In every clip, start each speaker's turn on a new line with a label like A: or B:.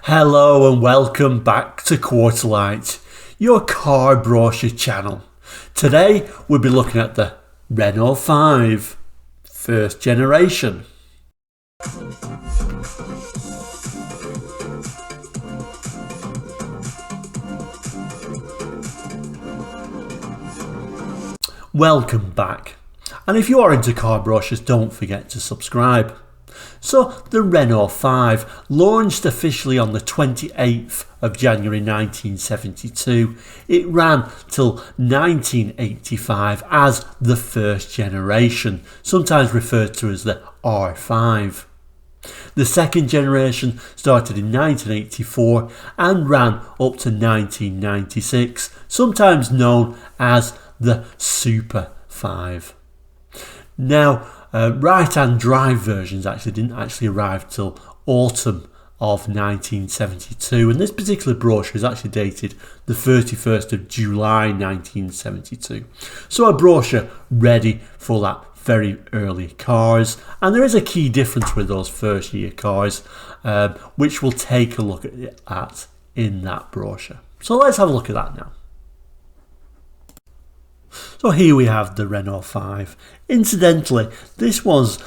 A: Hello and welcome back to Quarterlight, your car brochure channel. Today we'll be looking at the Renault 5, first generation. Welcome back, and if you are into car brochures, don't forget to subscribe. So the Renault 5 launched officially on the 28th of January 1972. It ran till 1985 as the first generation, sometimes referred to as the R5. The second generation started in 1984 and ran up to 1996, sometimes known as the Super 5. Now, right-hand drive versions didn't arrive till autumn of 1972, and this particular brochure is actually dated the 31st of July 1972. So a brochure ready for that very early cars, and there is a key difference with those first year cars, which we'll take a look at in that brochure. So let's have a look at that now. So here we have the Renault 5. Incidentally, this was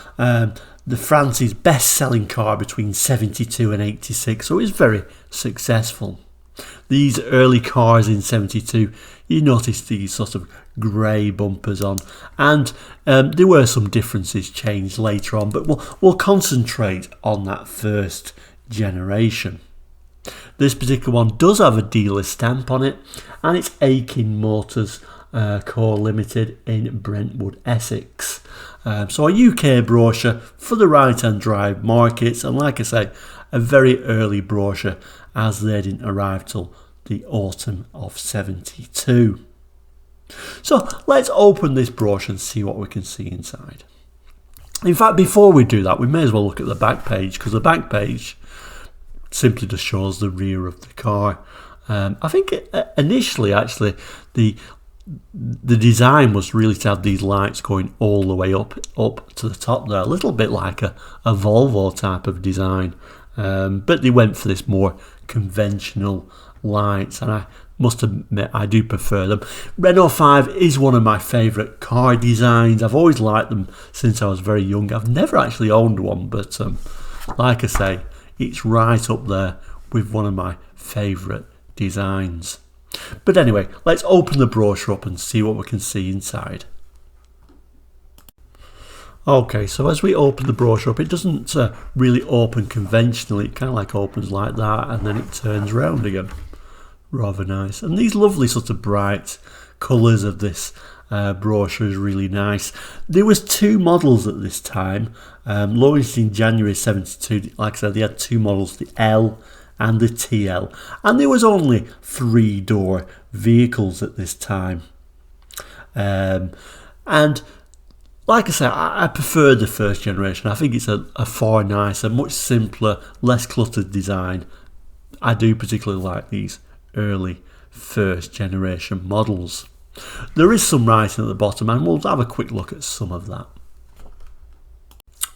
A: France's best-selling car between 72 and 86, so it's very successful. These early cars in 72, you notice these sort of grey bumpers on, and there were some differences changed later on, but we'll concentrate on that first generation. This particular one does have a dealer stamp on it, and it's Aiken Motors Co Limited in Brentwood, Essex. So a UK brochure for the right-hand drive markets, and like I say, a very early brochure as they didn't arrive till the autumn of 72. So let's open this brochure and see what we can see inside. In fact, before we do that, we may as well look at the back page, because the back page simply just shows the rear of the car. I think initially actually the design was really to have these lights going all the way up to the top there, a little bit like a Volvo type of design, but they went for this more conventional lights, and I must admit I do prefer them. Renault 5 is one of my favourite car designs. I've always liked them since I was very young. I've never actually owned one, but like I say, it's right up there with one of my favourite designs. But anyway, let's open the brochure up and see what we can see inside. Okay, so as we open the brochure up, it doesn't really open conventionally. It kind of like opens like that and then it turns round again. Rather nice. And these lovely sort of bright colours of this brochure is really nice. There was two models at this time, launched in January 72. Like I said, they had two models, the L and the TL, and there was only 3-door vehicles at this time, and like I said, I prefer the first generation. I think it's a far nicer, much simpler, less cluttered design. I do particularly like these early first generation models. There is some writing at the bottom, and we'll have a quick look at some of that.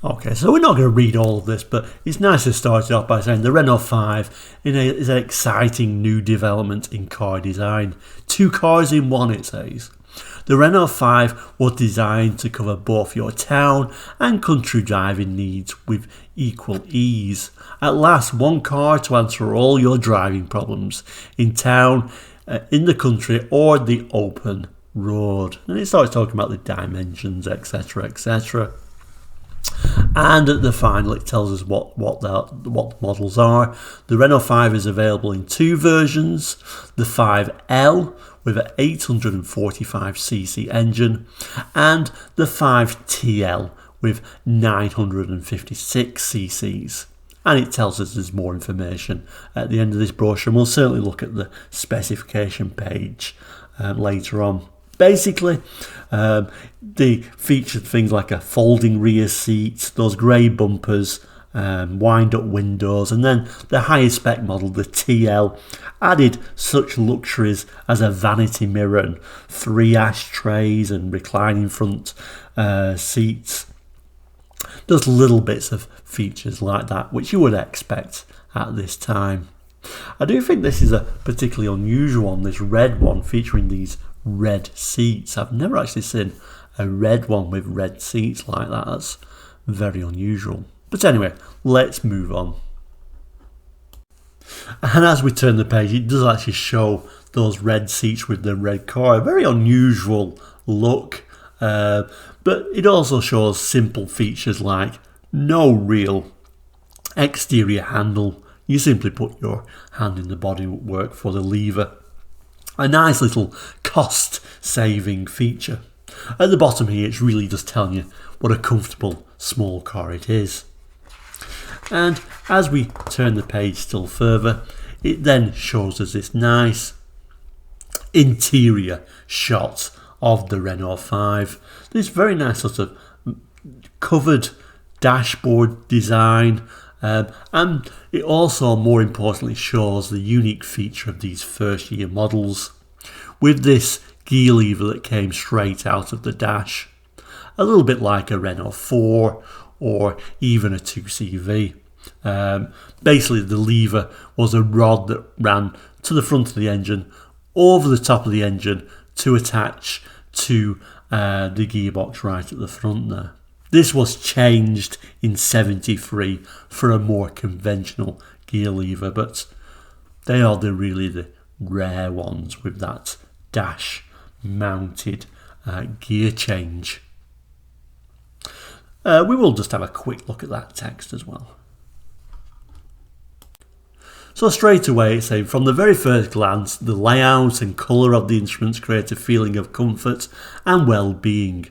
A: Okay, so we're not going to read all of this, but it's nice to start it off by saying the Renault 5 is an exciting new development in car design. 2 cars in one, it says. The Renault 5 was designed to cover both your town and country driving needs with equal ease. At last, one car to answer all your driving problems in town, in the country, or the open road. And it starts talking about the dimensions, etc., etc. And at the final, it tells us what the models are. The Renault 5 is available in 2 versions: the 5L with an 845cc engine, and the 5TL with 956 cc's. And it tells us there's more information at the end of this brochure, and we'll certainly look at the specification page later on. Basically, they featured things like a folding rear seat, those grey bumpers, wind-up windows, and then the higher spec model, the TL, added such luxuries as a vanity mirror and 3 ashtrays and reclining front seats. There's little bits of features like that which you would expect at this time. I do think this is a particularly unusual one, this red one featuring these red seats. I've never actually seen a red one with red seats like that. That's very unusual. But anyway, let's move on. And as we turn the page, it does actually show those red seats with the red car. A very unusual look, but it also shows simple features like no real exterior handle. You simply put your hand in the bodywork for the lever. A nice little cost saving feature. At the bottom here, it's really just telling you what a comfortable small car it is. And as we turn the page still further, it then shows us this nice interior shot of the Renault 5. This very nice sort of covered dashboard design, and it also, more importantly, shows the unique feature of these first year models with this gear lever that came straight out of the dash, a little bit like a Renault 4 or even a 2CV. Basically, the lever was a rod that ran to the front of the engine, over the top of the engine to attach to the gearbox right at the front there. This was changed in '73 for a more conventional gear lever, but they are really the rare ones with that dash mounted gear change. We will just have a quick look at that text as well. So straight away, it's saying from the very first glance, the layout and colour of the instruments create a feeling of comfort and well-being.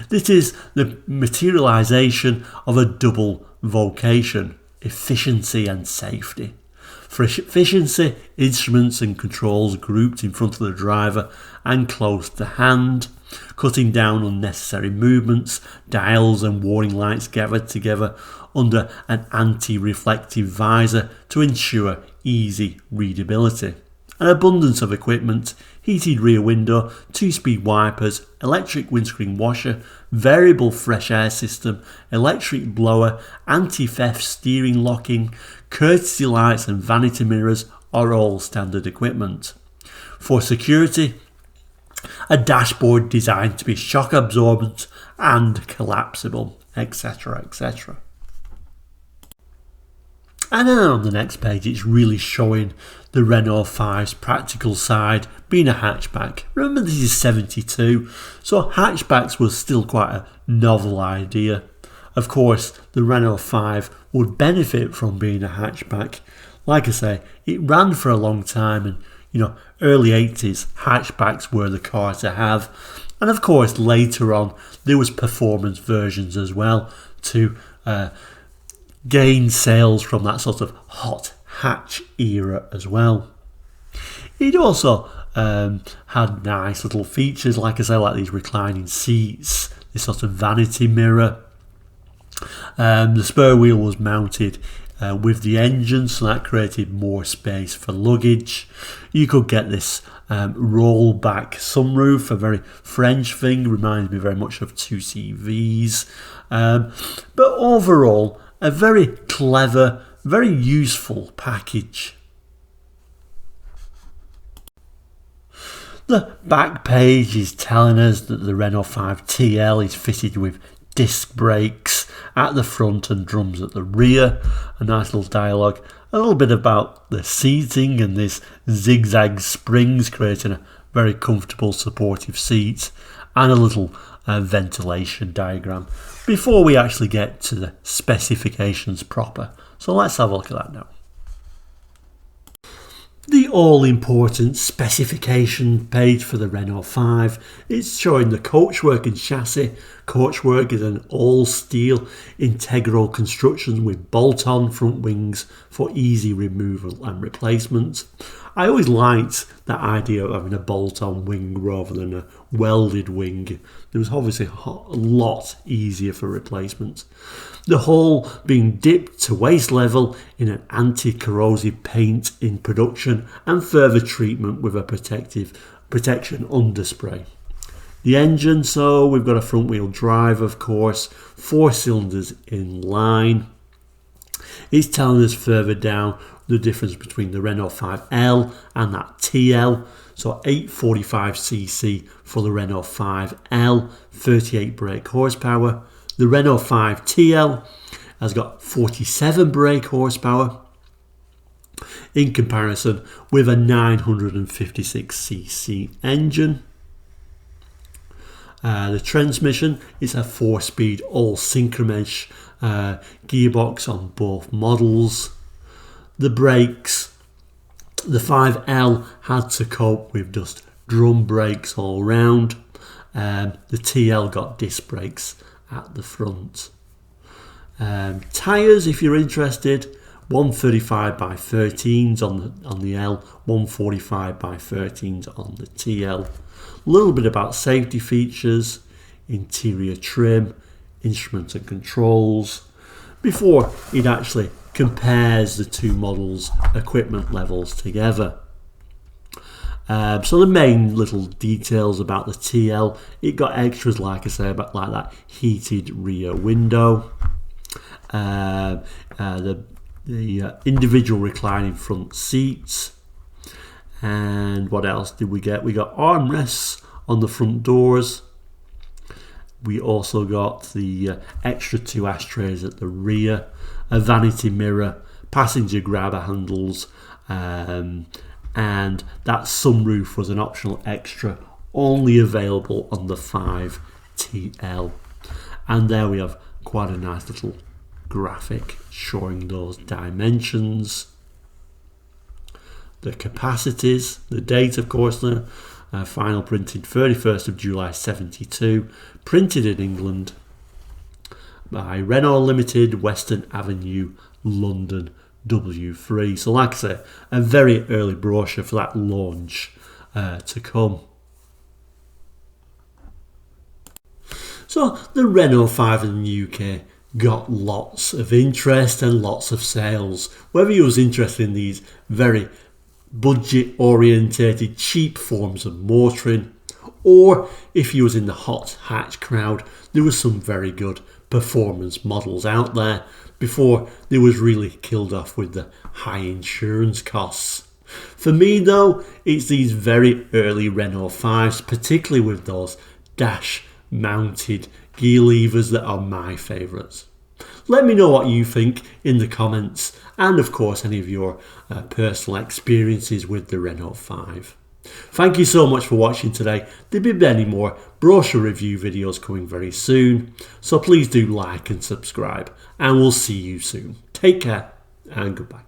A: This is the materialisation of a double vocation, efficiency and safety. For efficiency, instruments and controls grouped in front of the driver and close to hand, cutting down unnecessary movements, dials and warning lights gathered together under an anti-reflective visor to ensure easy readability. An abundance of equipment, heated rear window, 2-speed wipers, electric windscreen washer, variable fresh air system, electric blower, anti-theft steering locking, courtesy lights and vanity mirrors are all standard equipment. For security, a dashboard designed to be shock absorbent and collapsible, etc, etc. And then on the next page, it's really showing the Renault 5's practical side, being a hatchback. Remember, this is '72, so hatchbacks was still quite a novel idea. Of course, the Renault 5 would benefit from being a hatchback. Like I say, it ran for a long time, and early 80s, hatchbacks were the car to have. And of course, later on, there was performance versions as well to gain sales from that sort of hot hatch era as well. It also had nice little features, like I say, like these reclining seats, this sort of vanity mirror. The spur wheel was mounted with the engine, so that created more space for luggage. You could get this roll back sunroof, a very French thing, reminds me very much of 2CVs. But overall, a very clever, very useful package. The back page is telling us that the Renault 5 TL is fitted with disc brakes at the front and drums at the rear. A nice little dialogue, a little bit about the seating and this zigzag springs creating a very comfortable supportive seat, and a little ventilation diagram before we actually get to the specifications proper. So let's have a look at that now. The all-important specification page for the Renault 5. It's showing the coachwork and chassis. Coachwork is an all-steel integral construction with bolt-on front wings for easy removal and replacement. I always liked that idea of having a bolt-on wing rather than a welded wing. It was obviously a lot easier for replacement. The hull being dipped to waist level in an anti-corrosive paint in production and further treatment with a protection underspray. The engine, so we've got a front wheel drive, of course, 4 cylinders in line. It's telling us further down the difference between the Renault 5L and that TL. So 845cc for the Renault 5L, 38 brake horsepower. The Renault 5 TL has got 47 brake horsepower in comparison with a 956cc engine. The transmission is a 4-speed all-synchromesh gearbox on both models. The brakes, the 5L had to cope with just drum brakes all round. The TL got disc brakes at the front. Tyres, if you're interested, 135 by 13s on the L, 145 by 13s on the TL. A little bit about safety features, interior trim, instruments and controls, before it actually compares the two models' equipment levels together. So the main little details about the TL, it got extras, like I say, about like that heated rear window, the individual reclining front seats, and what else did we get? We got armrests on the front doors. We also got the extra 2 ashtrays at the rear, a vanity mirror, passenger grabber handles, and that sunroof was an optional extra, only available on the 5TL. And there we have quite a nice little graphic showing those dimensions, the capacities, the date, of course, the final printed 31st of July 72, printed in England by Renault Limited, Western Avenue, London, W3. So like I say, a very early brochure for that launch to come. So the Renault 5 in the UK got lots of interest and lots of sales. Whether you was interested in these very budget orientated cheap forms of motoring, or if you was in the hot hatch crowd, there was some very good performance models out there before they was really killed off with the high insurance costs. For me though, it's these very early Renault 5s, particularly with those dash mounted gear levers, that are my favourites. Let me know what you think in the comments, and of course any of your personal experiences with the Renault 5. Thank you so much for watching today. There'll be many more brochure review videos coming very soon, so please do like and subscribe, and we'll see you soon. Take care and goodbye.